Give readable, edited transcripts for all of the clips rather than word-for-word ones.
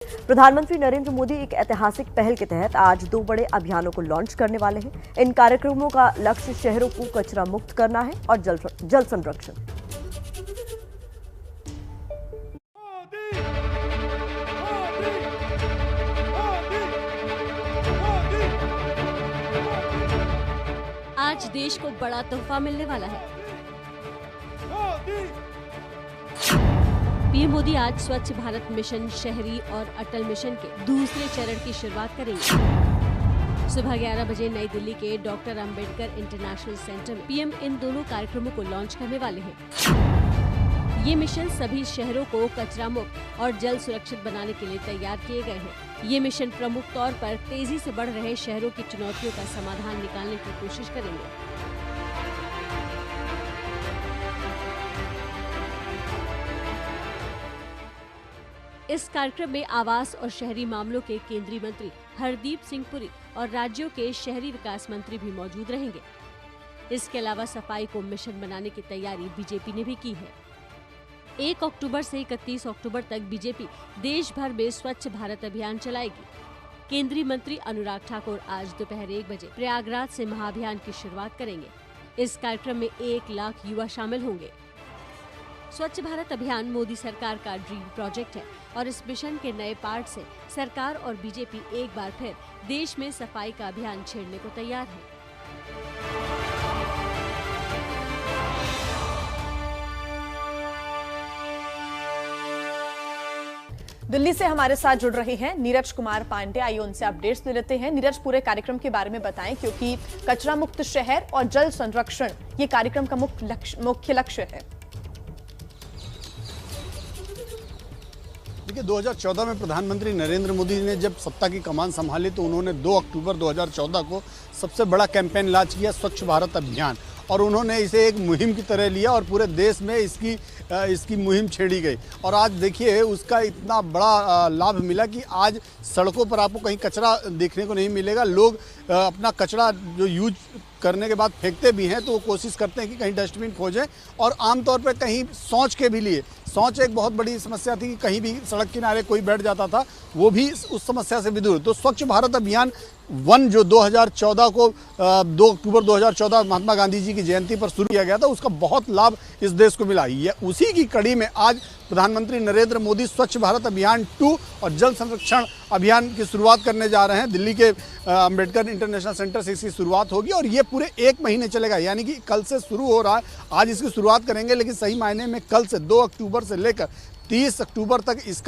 प्रधानमंत्री नरेंद्र मोदी एक ऐतिहासिक पहल के तहत आज 2 बड़े अभियानों को लॉन्च करने वाले हैं। इन कार्यक्रमों का लक्ष्य शहरों को कचरा मुक्त करना है और जल संरक्षण। आज देश को बड़ा तोहफा मिलने वाला है। पीएम मोदी आज स्वच्छ भारत मिशन शहरी और अटल मिशन के दूसरे चरण की शुरुआत करेंगे। सुबह 11 बजे नई दिल्ली के डॉक्टर अंबेडकर इंटरनेशनल सेंटर में पीएम इन दोनों कार्यक्रमों को लॉन्च करने वाले हैं। ये मिशन सभी शहरों को कचरा मुक्त और जल सुरक्षित बनाने के लिए तैयार किए गए हैं। ये मिशन प्रमुख तौर पर तेजी से बढ़ रहे शहरों की चुनौतियों का समाधान निकालने की कोशिश करेंगे। इस कार्यक्रम में आवास और शहरी मामलों के केंद्रीय मंत्री हरदीप सिंह पुरी और राज्यों के शहरी विकास मंत्री भी मौजूद रहेंगे। इसके अलावा सफाई को मिशन बनाने की तैयारी बीजेपी ने भी की है। 1 अक्टूबर से 31 अक्टूबर तक बीजेपी देश भर में स्वच्छ भारत अभियान चलाएगी। केंद्रीय मंत्री अनुराग ठाकुर आज दोपहर 1 बजे प्रयागराज से महाअभियान की शुरुआत करेंगे। इस कार्यक्रम में 1 लाख युवा शामिल होंगे। स्वच्छ भारत अभियान मोदी सरकार का ड्रीम प्रोजेक्ट है और इस मिशन के नए पार्ट से सरकार और बीजेपी एक बार फिर देश में सफाई का अभियान छेड़ने को तैयार है। दिल्ली से हमारे साथ जुड़ रहे हैं नीरज कुमार पांडे। आइए उनसे अपडेट्स ले लेते हैं। नीरज, पूरे कार्यक्रम के बारे में बताएं, क्योंकि कचरा मुक्त शहर और जल संरक्षण ये कार्यक्रम का मुख्य लक्ष्य है। देखिए, 2014 में प्रधानमंत्री नरेंद्र मोदी ने जब सत्ता की कमान संभाली तो उन्होंने 2 अक्टूबर 2014 को सबसे बड़ा कैंपेन लॉन्च किया, स्वच्छ भारत अभियान, और उन्होंने इसे एक मुहिम की तरह लिया और पूरे देश में इसकी मुहिम छेड़ी गई। और आज देखिए उसका इतना बड़ा लाभ मिला कि आज सड़कों पर आपको कहीं कचरा देखने को नहीं मिलेगा। लोग अपना कचरा जो यूज करने के बाद फेंकते भी हैं तो वो कोशिश करते हैं कि कहीं डस्टबिन खोजें, और आमतौर पर कहीं शौच के भी लिए, शौच एक बहुत बड़ी समस्या थी कि कहीं भी सड़क किनारे कोई बैठ जाता था, वो भी उस समस्या से भी दूर। तो स्वच्छ भारत अभियान 1 जो 2014 को 2 अक्टूबर 2014 महात्मा गांधी जी की जयंती पर शुरू किया गया था, उसका बहुत लाभ इस देश को मिला। ये उसी की कड़ी में आज प्रधानमंत्री नरेंद्र मोदी स्वच्छ भारत अभियान 2 और जल संरक्षण अभियान की शुरुआत करने जा रहे हैं। दिल्ली के अंबेडकर इंटरनेशनल सेंटर से इसकी शुरुआत होगी और ये पूरे 1 महीने चलेगा, यानी कि कल से शुरू हो रहा है। आज इसकी शुरुआत करेंगे, लेकिन सही मायने में कल से 2 अक्टूबर से लेकर 30 अक्टूबर तक इस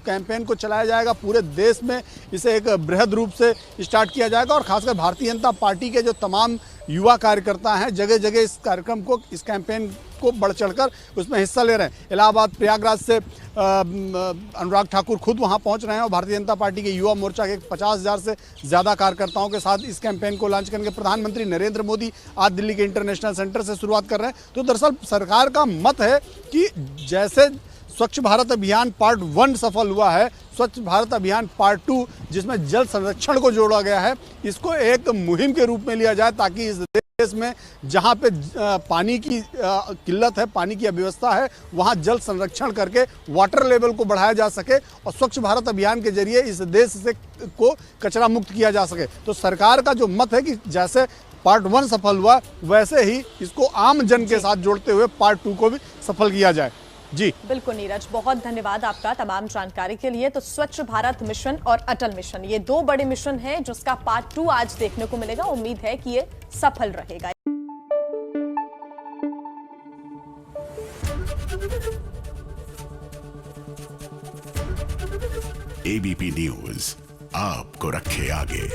कैंपेन को चलाया जाएगा। पूरे देश में इसे एक बृहद रूप से स्टार्ट किया जाएगा और खासकर भारतीय जनता पार्टी के जो तमाम युवा कार्यकर्ता हैं जगह जगह इस कार्यक्रम को, इस कैंपेन को बढ़ चढ़कर उसमें हिस्सा ले रहे हैं। इलाहाबाद प्रयागराज से अनुराग ठाकुर खुद वहां पहुंच रहे हैं और भारतीय जनता पार्टी के युवा मोर्चा के 50,000 से ज़्यादा कार्यकर्ताओं के साथ इस कैंपेन को लॉन्च करेंगे। प्रधानमंत्री नरेंद्र मोदी आज दिल्ली के इंटरनेशनल सेंटर से शुरुआत कर रहे हैं। तो दरअसल सरकार का मत है कि जैसे स्वच्छ भारत अभियान पार्ट 1 सफल हुआ है, स्वच्छ भारत अभियान पार्ट 2 जिसमें जल संरक्षण को जोड़ा गया है, इसको एक मुहिम के रूप में लिया जाए ताकि इस देश में जहां पे पानी की किल्लत है, पानी की अव्यवस्था है, वहां जल संरक्षण करके वाटर लेवल को बढ़ाया जा सके और स्वच्छ भारत अभियान के जरिए इस देश से को कचरा मुक्त किया जा सके। तो सरकार का जो मत है कि जैसे पार्ट 1 सफल हुआ वैसे ही इसको आम जन के साथ जोड़ते हुए पार्ट 2 को भी सफल किया जाए। जी बिल्कुल नीरज, बहुत धन्यवाद आपका तमाम जानकारी के लिए। तो स्वच्छ भारत मिशन और अटल मिशन, ये 2 बड़े मिशन हैं जिसका पार्ट 2 आज देखने को मिलेगा। उम्मीद है कि ये सफल रहेगा। एबीपी न्यूज आपको रखे आगे।